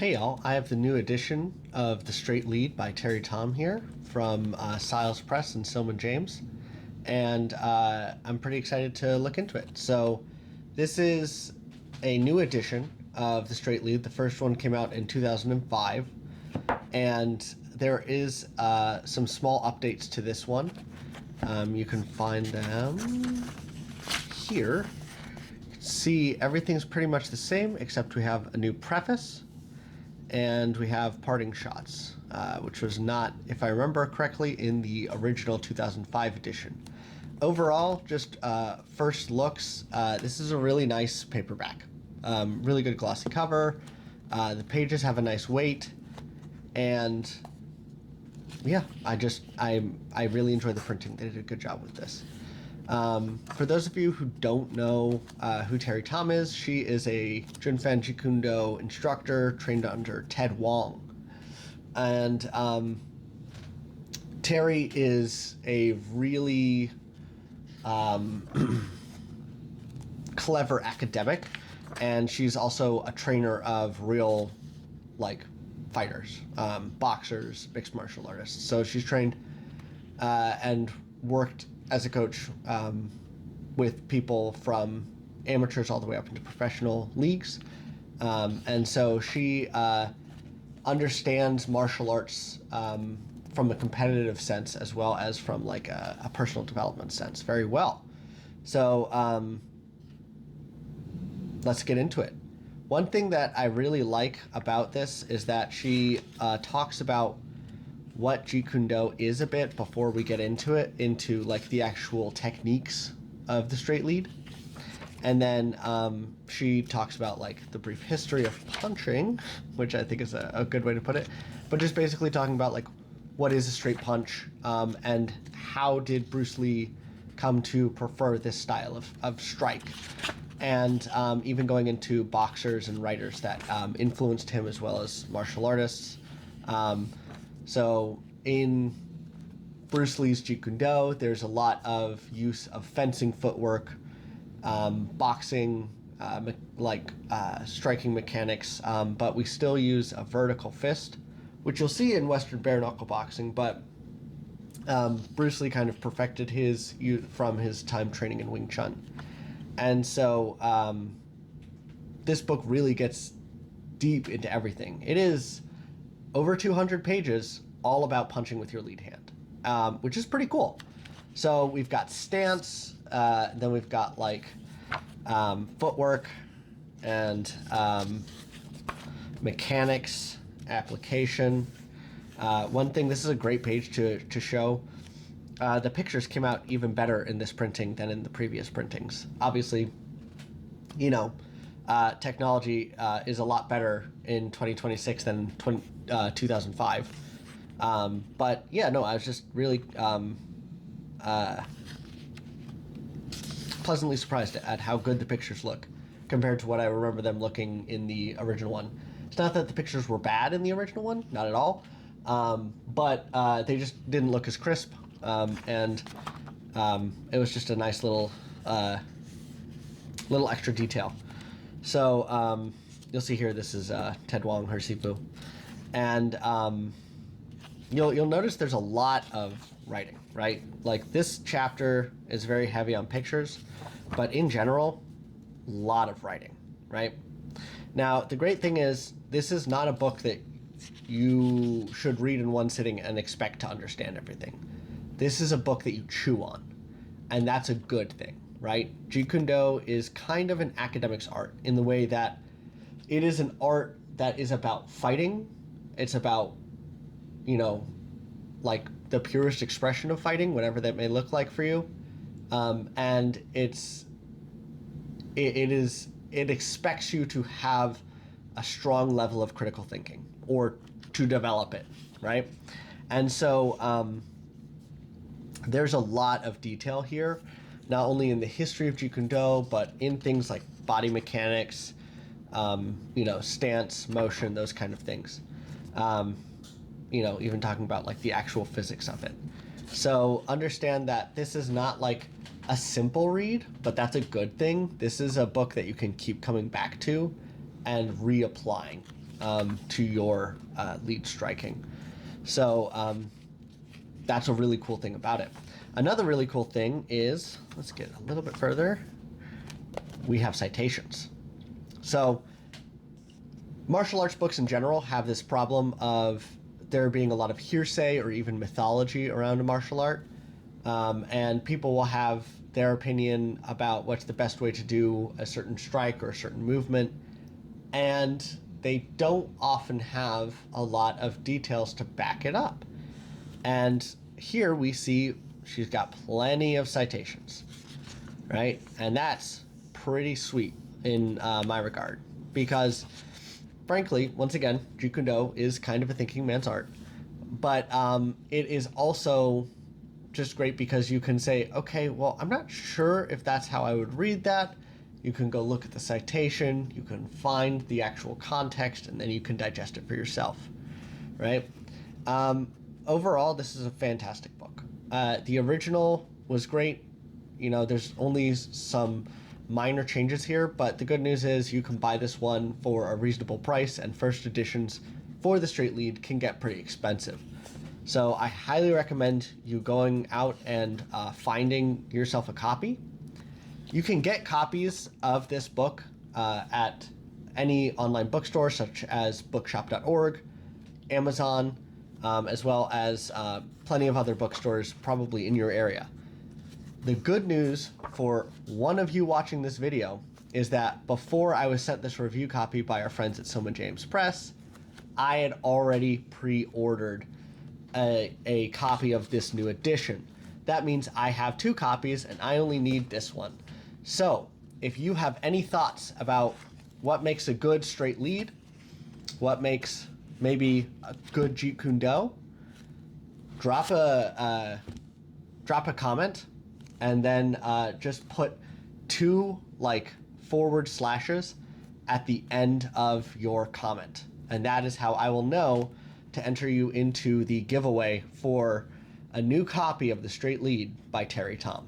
Hey y'all, I have the new edition of The Straight Lead by Teri Tom here from Silman-James Press and Silman-James, and I'm pretty excited to look into it. So this is a new edition of The Straight Lead. The first one came out in 2005, and there is some small updates to this one. You can find them here. See, everything's pretty much the same except we have a new preface and we have parting shots, which was not, if I remember correctly, in the original 2005 edition. Overall, just first looks, this is a really nice paperback. Really good glossy cover. The pages have a nice weight, and yeah, I really enjoy the printing. They did a good job with this. For those of you who don't know who Teri Tom is, she is a Junfan Jeet Kune Do instructor trained under Ted Wong. And Teri is a really clever academic, and she's also a trainer of real, fighters, boxers, mixed martial artists. So she's trained and worked as a coach with people from amateurs all the way up into professional leagues. And so she understands martial arts from a competitive sense as well as from a personal development sense very well. So let's get into it. One thing that I really like about this is that she talks about what Jeet Kune Do is a bit before we get into it, into the actual techniques of the straight lead. And then she talks about the brief history of punching, which I think is a good way to put it, but just basically talking about what is a straight punch, and how did Bruce Lee come to prefer this style of strike, and even going into boxers and writers that influenced him as well as martial artists. So in Bruce Lee's Jeet Kune Do, there's a lot of use of fencing footwork, boxing, striking mechanics, but we still use a vertical fist, which you'll see in Western bare knuckle boxing, but Bruce Lee kind of perfected his from his time training in Wing Chun. And so this book really gets deep into everything. It is over 200 pages, all about punching with your lead hand, which is pretty cool. So we've got stance, then we've got footwork and mechanics, application. One thing, this is a great page to show. The pictures came out even better in this printing than in the previous printings. Obviously, technology is a lot better in 2026 than 2005. But yeah, no, I was just really pleasantly surprised at how good the pictures look compared to what I remember them looking in the original one. It's not that the pictures were bad in the original one, not at all, but they just didn't look as crisp, and it was just a nice little extra detail. So you'll see here, this is Ted Wong, her Sifu. And you'll notice there's a lot of writing, right? This chapter is very heavy on pictures, but in general, a lot of writing, right? Now, the great thing is, this is not a book that you should read in one sitting and expect to understand everything. This is a book that you chew on, and that's a good thing, right? Jeet Kune Do is kind of an academic's art in the way that it is an art that is about fighting. It's about, the purest expression of fighting, whatever that may look like for you. And it expects you to have a strong level of critical thinking or to develop it, right? And so there's a lot of detail here, not only in the history of Jeet Kune Do, but in things like body mechanics, stance, motion, those kind of things. Even talking about the actual physics of it. So understand that this is not a simple read, but that's a good thing. This is a book that you can keep coming back to and reapplying to your lead striking. So that's a really cool thing about it. Another really cool thing is, let's get a little bit further, we have citations. So martial arts books in general have this problem of there being a lot of hearsay or even mythology around a martial art. And people will have their opinion about what's the best way to do a certain strike or a certain movement. And they don't often have a lot of details to back it up. And here we see she's got plenty of citations, right? And that's pretty sweet in my regard, because frankly, once again, Jeet Kune Do is kind of a thinking man's art, but it is also just great because you can say, okay, well, I'm not sure if that's how I would read that. You can go look at the citation, you can find the actual context, and then you can digest it for yourself, right? Overall, this is a fantastic book. The original was great. You know, there's only some minor changes here, but the good news is you can buy this one for a reasonable price, and first editions for the straight lead can get pretty expensive. So I highly recommend you going out and finding yourself a copy. You can get copies of this book at any online bookstore such as bookshop.org, Amazon, as well as plenty of other bookstores probably in your area. The good news for one of you watching this video is that before I was sent this review copy by our friends at Silman-James Press, I had already pre-ordered a copy of this new edition. That means I have 2 copies and I only need this one. So if you have any thoughts about what makes a good straight lead, what makes maybe a good Jeet Kune Do, drop a comment, and then just put 2 forward slashes at the end of your comment, and that is how I will know to enter you into the giveaway for a new copy of The Straight Lead by Teri Tom.